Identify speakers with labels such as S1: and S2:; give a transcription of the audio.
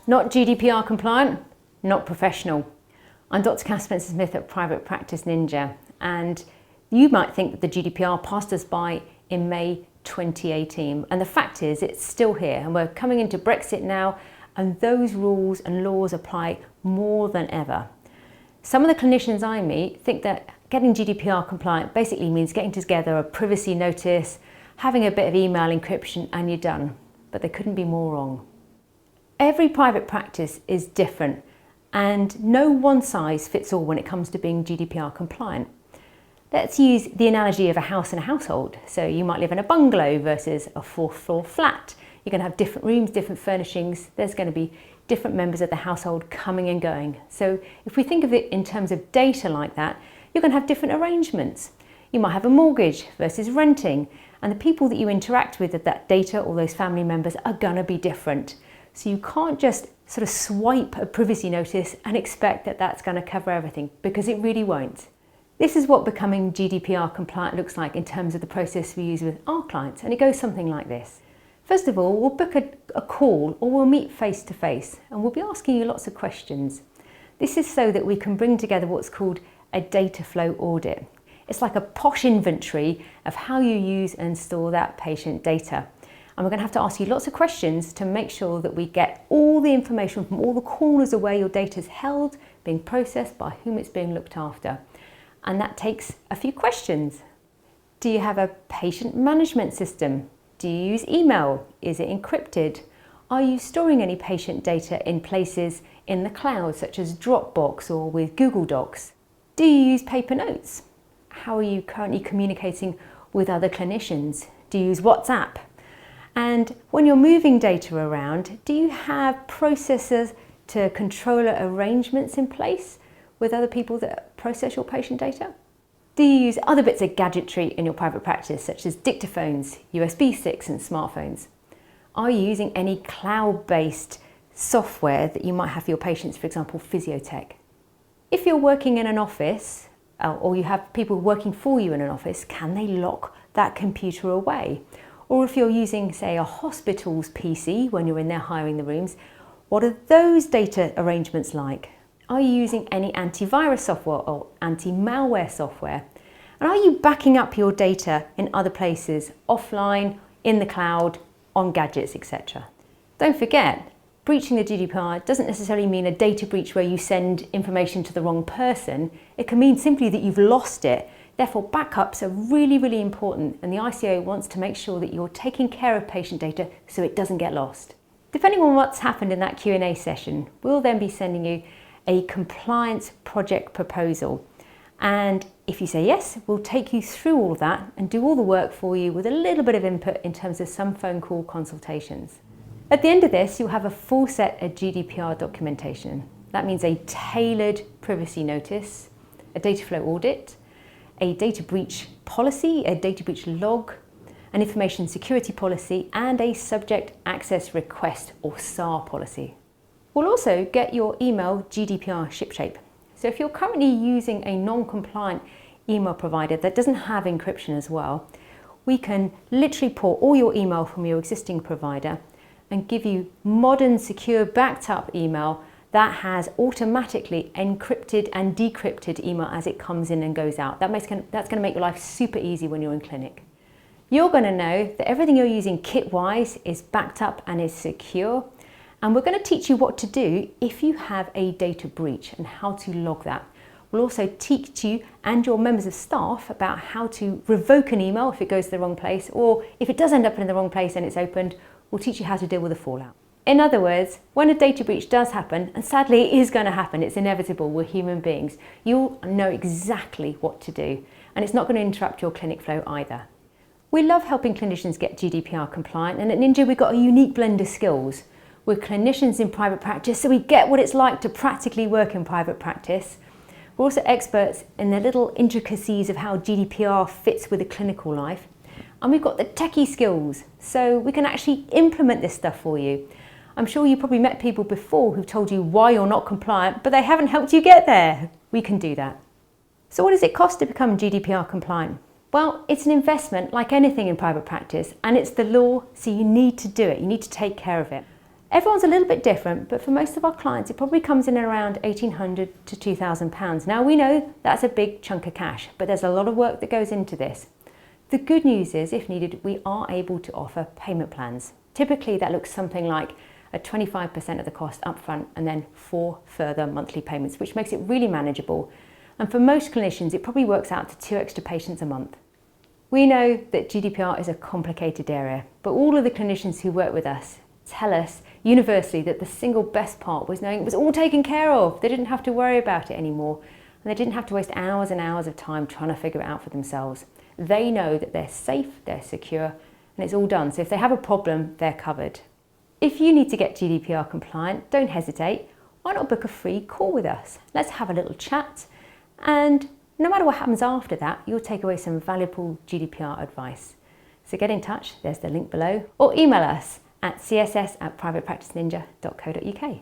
S1: Not GDPR compliant, not professional. I'm Dr. Kath Spencer-Smith at Private Practice Ninja, and you might think that the GDPR passed us by in May 2018, and the fact is it's still here, and we're coming into Brexit now, and those rules and laws apply more than ever. Some of the clinicians I meet think that getting GDPR compliant basically means getting together a privacy notice, having a bit of email encryption, and you're done. But they couldn't be more wrong. Every private practice is different, and no one size fits all when it comes to being GDPR compliant. Let's use the analogy of a house and a household. So you might live in a bungalow versus a fourth floor flat. You're going to have different rooms, different furnishings. There's going to be different members of the household coming and going. So if we think of it in terms of data like that, you're going to have different arrangements. You might have a mortgage versus renting, and the people that you interact with that data or those family members are going to be different. So you can't just sort of swipe a privacy notice and expect that that's going to cover everything, because it really won't. This is what becoming GDPR compliant looks like in terms of the process we use with our clients, and it goes something like this. First of all, we'll book a call, or we'll meet face to face, and we'll be asking you lots of questions. This is so that we can bring together what's called a data flow audit. It's like a posh inventory of how you use and store that patient data. And we're going to have to ask you lots of questions to make sure that we get all the information from all the corners of where your data is held, being processed, by whom it's being looked after. And that takes a few questions. Do you have a patient management system? Do you use email? Is it encrypted? Are you storing any patient data in places in the cloud, such as Dropbox or with Google Docs? Do you use paper notes? How are you currently communicating with other clinicians? Do you use WhatsApp? And when you're moving data around, do you have processes to controller arrangements in place with other people that process your patient data? Do you use other bits of gadgetry in your private practice, such as dictaphones, USB sticks and smartphones? Are you using any cloud-based software that you might have for your patients, for example, Physiotech? If you're working in an office, or you have people working for you in an office, can they lock that computer away? Or if you're using, say, a hospital's PC when you're in there hiring the rooms, what are those data arrangements like? Are you using any antivirus software or anti-malware software? And are you backing up your data in other places, offline, in the cloud, on gadgets, etc.? Don't forget, breaching the GDPR doesn't necessarily mean a data breach where you send information to the wrong person. It can mean simply that you've lost it. Therefore, backups are really, really important, and the ICO wants to make sure that you're taking care of patient data so it doesn't get lost. Depending on what's happened in that Q&A session, we'll then be sending you a compliance project proposal. And if you say yes, we'll take you through all of that and do all the work for you with a little bit of input in terms of some phone call consultations. At the end of this, you'll have a full set of GDPR documentation. That means a tailored privacy notice, a data flow audit, a data breach policy, a data breach log, an information security policy, and a subject access request or SAR policy. We'll also get your email GDPR shipshape. So if you're currently using a non-compliant email provider that doesn't have encryption as well, we can literally pull all your email from your existing provider and give you modern, secure, backed up email that has automatically encrypted and decrypted email as it comes in and goes out. That's going to make your life super easy when you're in clinic. You're going to know that everything you're using kit-wise is backed up and is secure. And we're going to teach you what to do if you have a data breach and how to log that. We'll also teach you and your members of staff about how to revoke an email if it goes to the wrong place, or if it does end up in the wrong place and it's opened, we'll teach you how to deal with the fallout. In other words, when a data breach does happen, and sadly it is going to happen, it's inevitable, we're human beings, you'll know exactly what to do, and it's not going to interrupt your clinic flow either. We love helping clinicians get GDPR compliant, and at Ninja we've got a unique blend of skills. We're clinicians in private practice, so we get what it's like to practically work in private practice. We're also experts in the little intricacies of how GDPR fits with a clinical life. And we've got the techie skills, so we can actually implement this stuff for you. I'm sure you probably met people before who've told you why you're not compliant, but they haven't helped you get there. We can do that. So what does it cost to become GDPR compliant? Well, it's an investment like anything in private practice, and it's the law, so you need to do it. You need to take care of it. Everyone's a little bit different, but for most of our clients, it probably comes in at around £1,800 to £2,000. Now we know that's a big chunk of cash, but there's a lot of work that goes into this. The good news is, if needed, we are able to offer payment plans. Typically that looks something like a 25% of the cost upfront and then 4 further monthly payments, which makes it really manageable. And for most clinicians, it probably works out to 2 extra patients a month. We know that GDPR is a complicated area, but all of the clinicians who work with us tell us universally that the single best part was knowing it was all taken care of. They didn't have to worry about it anymore, and they didn't have to waste hours and hours of time trying to figure it out for themselves. They know that they're safe, they're secure, and it's all done. So if they have a problem, they're covered. If you need to get GDPR compliant, don't hesitate. Why not book a free call with us? Let's have a little chat, and no matter what happens after that, you'll take away some valuable GDPR advice. So get in touch, there's the link below, or email us at css@privatepracticeninja.co.uk.